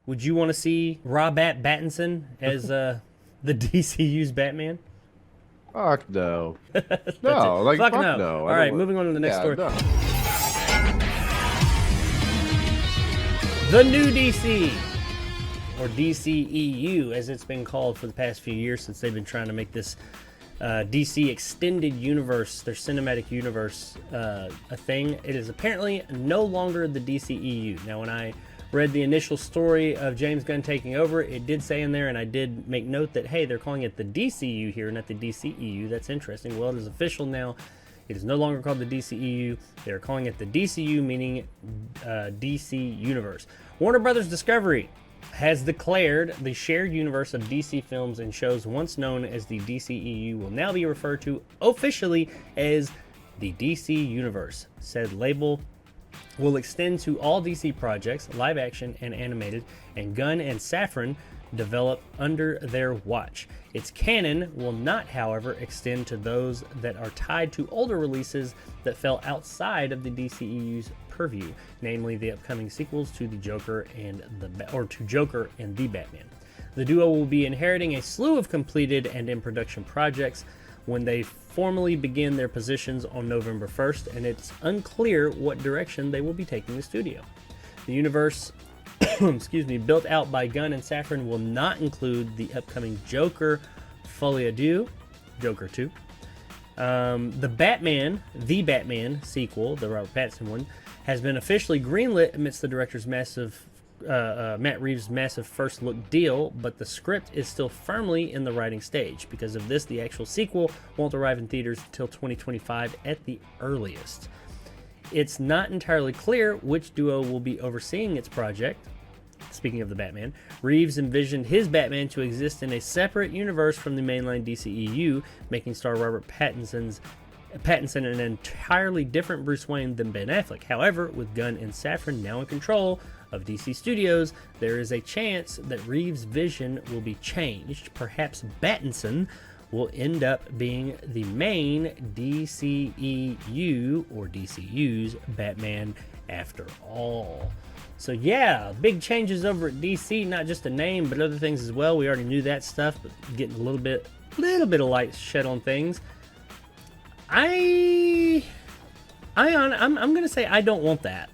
Would you want to see Robert Pattinson as the DCU's Batman? Fuck no. That's it. No, like Fuck fuck no. no. All I don't right, want. moving on to the next Yeah, story. no. The new DC, or DCEU, as it's been called for the past few years since they've been trying to make this DC extended universe, their cinematic universe, a thing. It is apparently no longer the DCEU. Now, when I read the initial story of James Gunn taking over, it did say in there, and I did make note that, hey, they're calling it the DCU here, not the DCEU. That's interesting. Well, it is official now. It is no longer called the DCEU. They're calling it the DCU, meaning DC Universe. Warner Brothers Discovery has declared the shared universe of DC films and shows once known as the DCEU will now be referred to officially as the DC Universe. Said label will extend to all DC projects, live action and animated, and Gunn and Safran develop under their watch. Its canon will not, however, extend to those that are tied to older releases that fell outside of the DCEU's purview, namely the upcoming sequels to the Joker and the Batman. The duo will be inheriting a slew of completed and in production projects when they formally begin their positions on November 1st, and it's unclear what direction they will be taking the studio. The universe built out by Gunn and Safran will not include the upcoming Joker Folie à Deux, Joker 2, the Batman sequel, the Robert Pattinson one, has been officially greenlit amidst the director's Matt Reeves' massive first look deal, but the script is still firmly in the writing stage. Because of this, the actual sequel won't arrive in theaters until 2025 at the earliest. It's not entirely clear which duo will be overseeing its project. Speaking of the Batman, Reeves envisioned his Batman to exist in a separate universe from the mainline DCEU, making star Robert Pattinson an entirely different Bruce Wayne than Ben Affleck. However, with Gunn and Safran now in control of DC Studios, there is a chance that Reeves' vision will be changed. Perhaps Pattinson will end up being the main DCEU or DCU's Batman after all. So yeah, big changes over at DC, not just a name, but other things as well. We already knew that stuff, but getting a little bit of light shed on things. I'm gonna say I don't want that.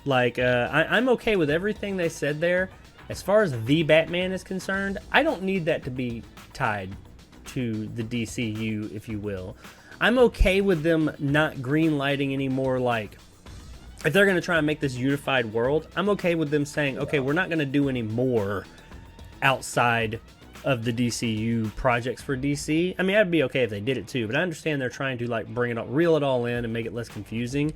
Like, I'm okay with everything they said there. As far as the Batman is concerned, I don't need that to be tied to the DCU, if you will. I'm okay with them not green-lighting anymore. Like, if they're going to try and make this unified world, I'm okay with them saying, okay, we're not going to do any more outside of the DCU projects for DC. I mean, I'd be okay if they did it too, but I understand they're trying to like bring it up, reel it all in and make it less confusing.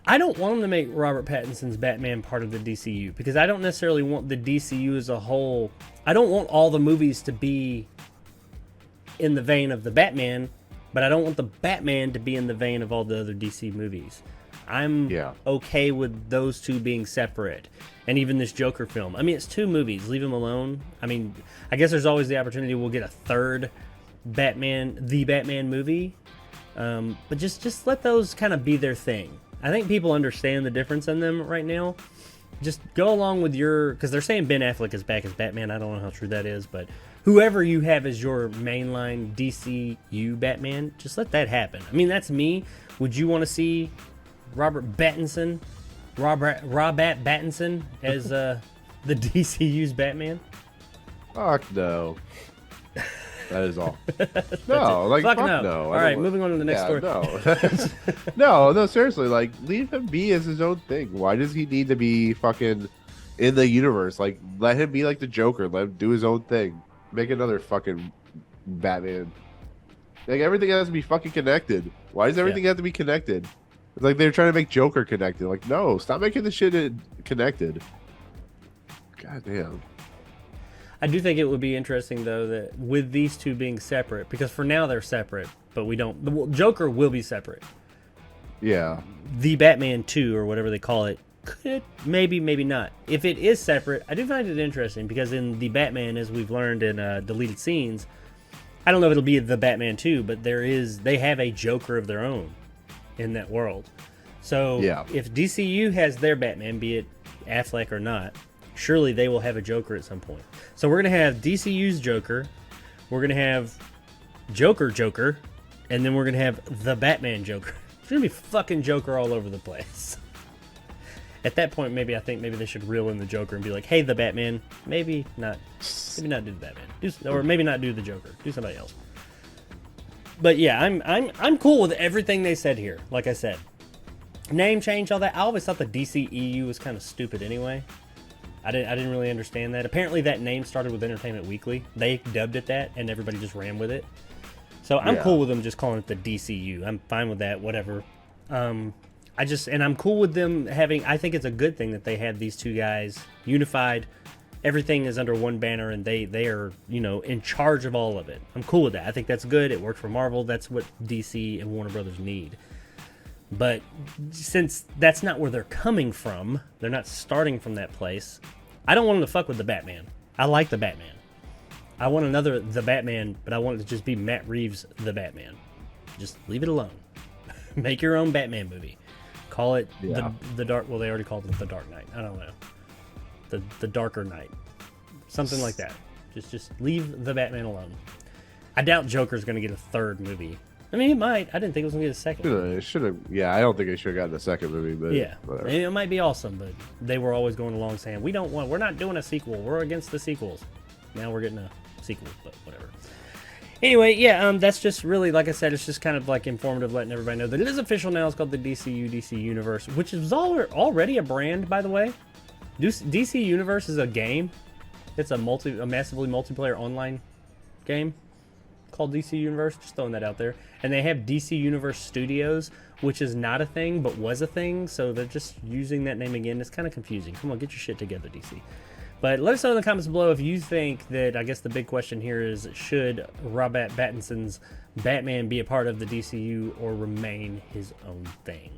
I don't want them to make Robert Pattinson's Batman part of the DCU because I don't necessarily want the DCU as a whole. I don't want all the movies to be in the vein of the Batman, but I don't want the Batman to be in the vein of all the other DC movies. I'm okay with those two being separate. And even this Joker film. I mean, it's two movies. Leave them alone. I mean, I guess there's always the opportunity we'll get a third the Batman movie. But just let those kind of be their thing. I think people understand the difference in them right now. Just go along with because they're saying Ben Affleck is back as Batman. I don't know how true that is, but whoever you have as your mainline DCU Batman, just let that happen. I mean, that's me. Would you want to see Robert Pattinson as the DCU's Batman? Fuck no. That is all. No, like fuck no. All right, moving on to the next story. No, seriously, like leave him be as his own thing. Why does he need to be fucking in the universe? Like let him be like the Joker. Let him do his own thing. Make another fucking Batman. Like everything has to be fucking connected. Why does everything have to be connected? It's like they're trying to make Joker connected. Like no, stop making the shit connected. God damn. I do think it would be interesting, though, that with these two being separate, because for now they're separate, but we don't. The Joker will be separate. Yeah. The Batman 2, or whatever they call it, could, maybe not. If it is separate, I do find it interesting, because in the Batman, as we've learned in deleted scenes, I don't know if it'll be the Batman 2, but they have a Joker of their own in that world. So if DCU has their Batman, be it Affleck or not, surely they will have a Joker at some point. So we're gonna have DCU's Joker, we're gonna have Joker, and then we're gonna have the Batman Joker. It's gonna be fucking Joker all over the place. At that point, maybe they should reel in the Joker and be like, "Hey, the Batman, maybe not do the Batman, or maybe not do the Joker, do somebody else." But yeah, I'm cool with everything they said here. Like I said, name change, all that. I always thought the DCEU was kind of stupid anyway. I didn't really understand that. Apparently, that name started with Entertainment Weekly. They dubbed it that, and everybody just ran with it. So I'm cool with them just calling it the DCU. I'm fine with that. Whatever. I'm cool with them having. I think it's a good thing that they had these two guys unified. Everything is under one banner, and they are, in charge of all of it. I'm cool with that. I think that's good. It worked for Marvel. That's what DC and Warner Brothers need. But since that's not where they're coming from, they're not starting from that place. I don't want them to fuck with the Batman. I like the Batman. I want another The Batman, but I want it to just be Matt Reeves' The Batman. Just leave it alone. Make your own Batman movie. Call it the Dark. Well, they already called it The Dark Knight. I don't know. The Darker Knight. Something like that. Just leave the Batman alone. I doubt Joker's going to get a third movie. I mean, it might. I didn't think it was going to get a second. It should have. Yeah, I don't think it should have gotten a second movie. But yeah, whatever. It might be awesome, but they were always going along saying we're not doing a sequel. We're against the sequels. Now we're getting a sequel, but whatever. Anyway, yeah, that's just really, like I said, it's just kind of like informative, letting everybody know that it is official now. It's called the DCU, DC Universe, which is already a brand, by the way. DC Universe is a game. It's a massively multiplayer online game called DC Universe. Just throwing that out there. And they have DC Universe Studios, which is not a thing, but was a thing. So they're just using that name again. It's kind of confusing. Come on, get your shit together, DC. But let us know in the comments below if you think that, I guess the big question here is, should Robert Pattinson's Batman be a part of the DCU or remain his own thing?